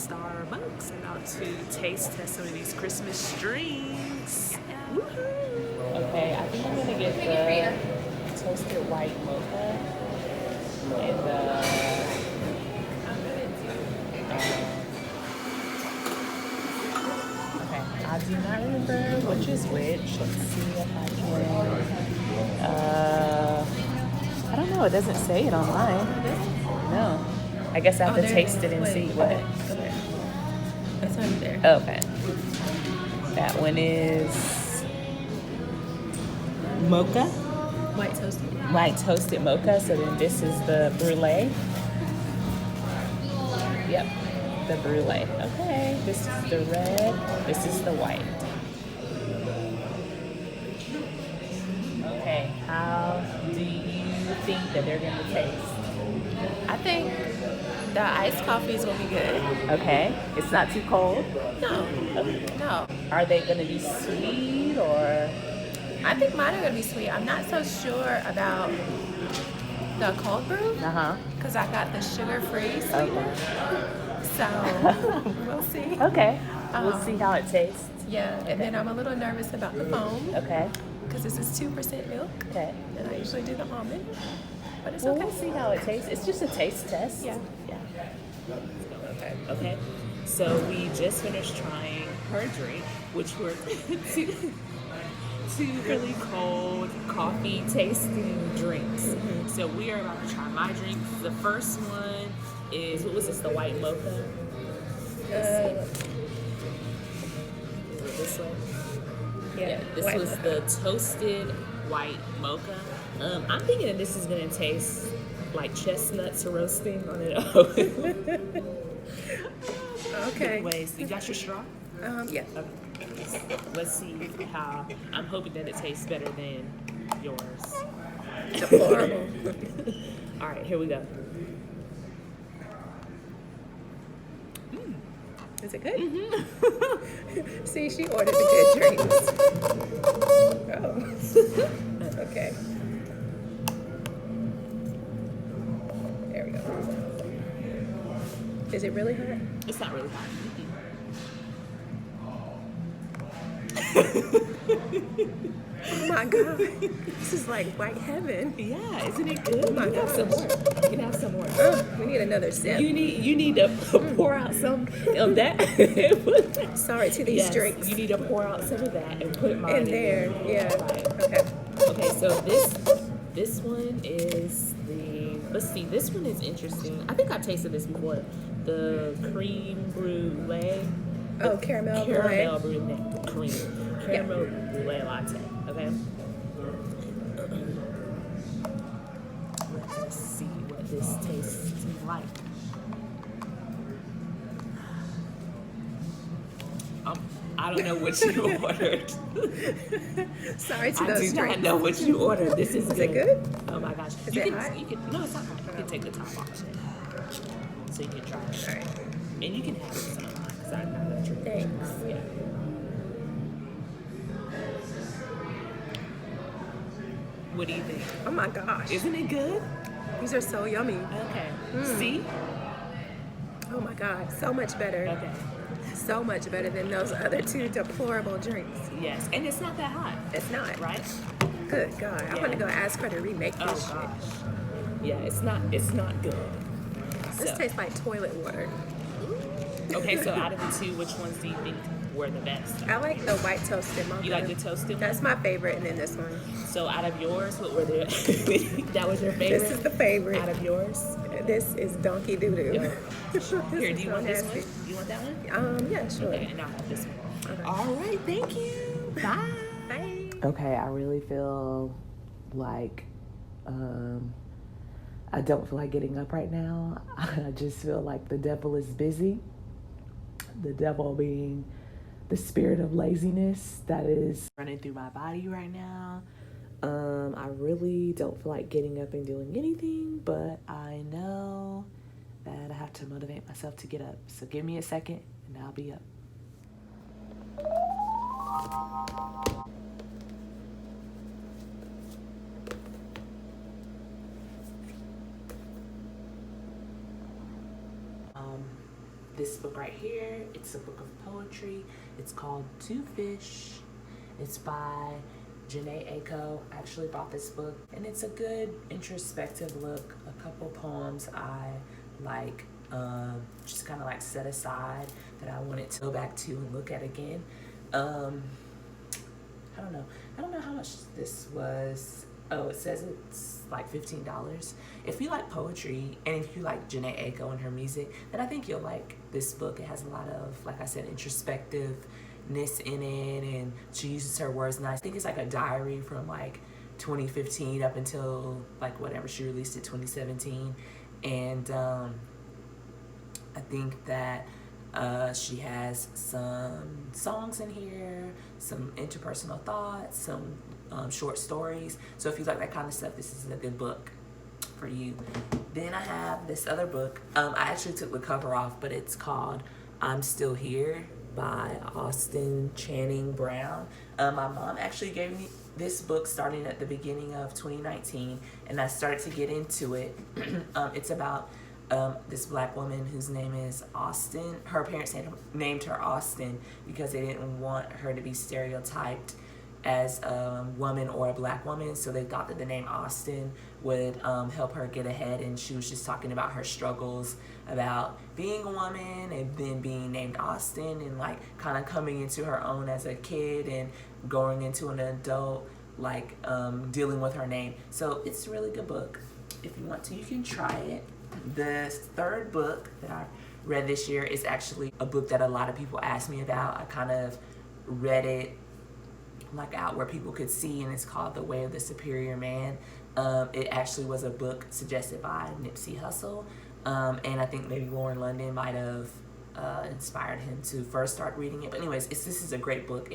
Starbucks. About to taste test some of these Christmas drinks. Woohoo! Okay, I think I'm gonna get the toasted white mocha and okay, I do not remember which is which. Let's see if I can. I don't know. It doesn't say it online. No. I guess I have to taste it and see what. Okay. That's not there. Okay. That one is mocha. White toasted mocha. So then this is the brulee. Yep, the brulee. Okay, this is the red. This is the white. Okay, how do you think that they're going to taste? I think the iced coffee is gonna be good. Okay, it's not too cold. No. Are they going to be sweet or? I think mine are gonna be sweet. I'm not so sure about the cold brew because I got the sugar-free sweetener. So we'll see. Okay, we'll see how it tastes. Yeah, and then I'm a little nervous about the foam. Okay. Because this is 2% milk. Okay. And I usually do the almond. But it's Well, okay. we'll see how it tastes. It's just a taste test. Yeah. Okay. So we just finished trying her drink, which were two really cold coffee tasting drinks. So we are about to try my drinks. The first one is, what was this, the white mocha? This one? Yeah, this was mocha. the toasted white mocha. I'm thinking that this is gonna taste like chestnuts roasting on an oven. Okay. Anyways, you got your straw? Yeah. Okay. Let's see how. I'm hoping that it tastes better than yours. Deplorable. All right, here we go. Is it good? See, she ordered the good drinks. Oh. Okay. There we go. Is it really hot? It's not really hot. Oh my God. This is like white heaven. Yeah, isn't it good? Oh my You can have some gosh. more. You can have some more. Oh, we need another sip. You need to pour out some of that. Sorry to these drinks. You need to pour out some of that and put mine In there. Yeah. Right. Okay. Okay, so this one is the, let's see, this one is interesting. I think I've tasted this before. The cream brulee. Oh, caramel brulee. Caramel brulee latte. Okay. Let's see what this tastes like. I don't know what you ordered. Sorry to I those do drinks. not know what you ordered. This is Is good. it good? Oh my gosh. Is it hot? No, it's not hot. You can take the top off. So you can try it. All right. And you can have some because I'm not going to drink. Thanks. Yeah. What do you think? Oh my gosh. Isn't it good? These are so yummy. Okay. See? Oh my God. So much better. Okay. So much better than those other two deplorable drinks. Yes. And it's not that hot. It's not. Right? Good God. I want to go ask her to remake Oh this shit. gosh. Yeah, it's not good. This So- tastes like toilet water. Okay, so out of the two, which ones do you think were the best? I like the white toasted mocha. You like the toasted That's one? my favorite, and then this one. So out of yours, what were the that was your favorite? This is the favorite. Out of yours? This is donkey doo doo. Here, do you want this one? You want that one? Yeah, sure. Okay, and I'll have this one. Okay. All right, thank you. Bye. Bye. Okay, I really feel like I don't feel like getting up right now. I just feel like the devil is busy. The devil being the spirit of laziness that is running through my body right now. I really don't feel like getting up and doing anything, but I know that I have to motivate myself to get up. So give me a second and I'll be up. this book right here. It's a book of poetry. It's called Two Fish. It's by Janae Aiko. I actually bought this book, and it's a good introspective look. A couple poems I like, just kind of like set aside that I wanted to go back to and look at again. I don't know how much this was. Oh, it says it's like $15. If you like poetry and if you like Janae Aiko and her music, then I think you'll like this book. It has a lot of, like I said, introspectiveness in it, and she uses her words nice. I think it's like a diary from like 2015 up until like whatever she released it, 2017. And I think that she has some songs in here, some interpersonal thoughts, some short stories. So if you like that kind of stuff, this is a good book for you. Then I have this other book. I actually took the cover off, but it's called I'm Still Here by Austin Channing Brown. My mom actually gave me this book starting at the beginning of 2019, and I started to get into it. It's about this black woman whose name is Austin. Her parents named her Austin because they didn't want her to be stereotyped as a woman or a black woman, so they thought that the name Austin would help her get ahead. And she was just talking about her struggles about being a woman and then being named Austin, and like kind of coming into her own as a kid and going into an adult, like dealing with her name. So it's a really good book. If you want to, you can try it. The third book that I read this year is actually a book that a lot of people asked me about. I kind of read it like out where people could see, and it's called The Way of the Superior Man. It actually was a book suggested by Nipsey Hussle, and I think maybe Lauren London might have inspired him to first start reading it. But anyways, this is a great book.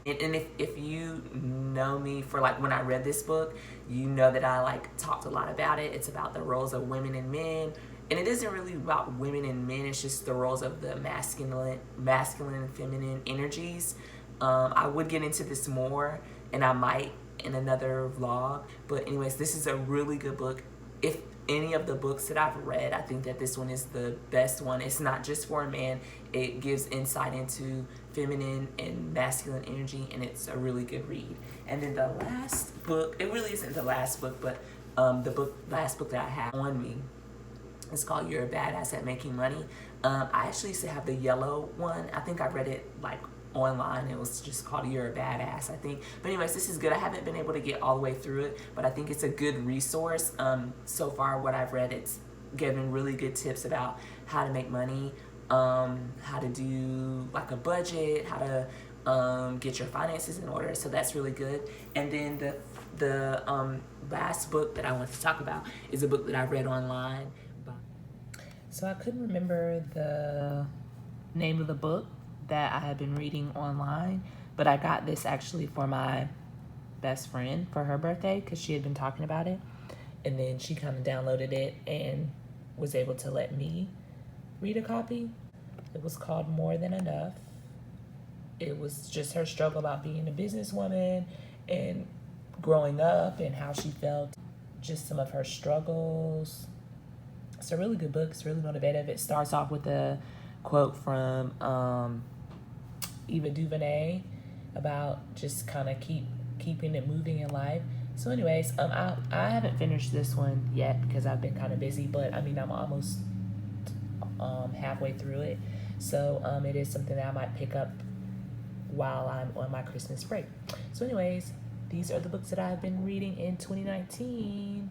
And if you know me for like when I read this book, you know that I like talked a lot about it. It's about the roles of women and men, and it isn't really about women and men. It's just the roles of the masculine and feminine energies. I would get into this more, and I might in another vlog. But anyways, this is a really good book. If any of the books that I've read, I think that this one is the best one. It's not just for a man. It gives insight into feminine and masculine energy, and it's a really good read. And then the last book, it really isn't the last book, but last book that I have on me is called You're a Badass at Making Money. I actually used to have the yellow one. I think I read it like online. It was just called You're a Badass, I think. But anyways, this is good. I haven't been able to get all the way through it, but I think it's a good resource. So far what I've read, it's given really good tips about how to make money, how to do like a budget, how to get your finances in order. So that's really good. And then the last book that I want to talk about is a book that I read online. So I couldn't remember the name of the book that I had been reading online, but I got this actually for my best friend for her birthday because she had been talking about it, and then she kind of downloaded it and was able to let me read a copy. It was called More Than Enough. It was just her struggle about being a businesswoman and growing up and how she felt, just some of her struggles. It's a really good book. It's really motivative. It starts off with a quote from Eva DuVernay about just kind of keeping it moving in life. So anyways, I haven't finished this one yet because I've been kind of busy, but I mean, I'm almost halfway through it. So it is something that I might pick up while I'm on my Christmas break. So anyways, these are the books that I've been reading in 2019.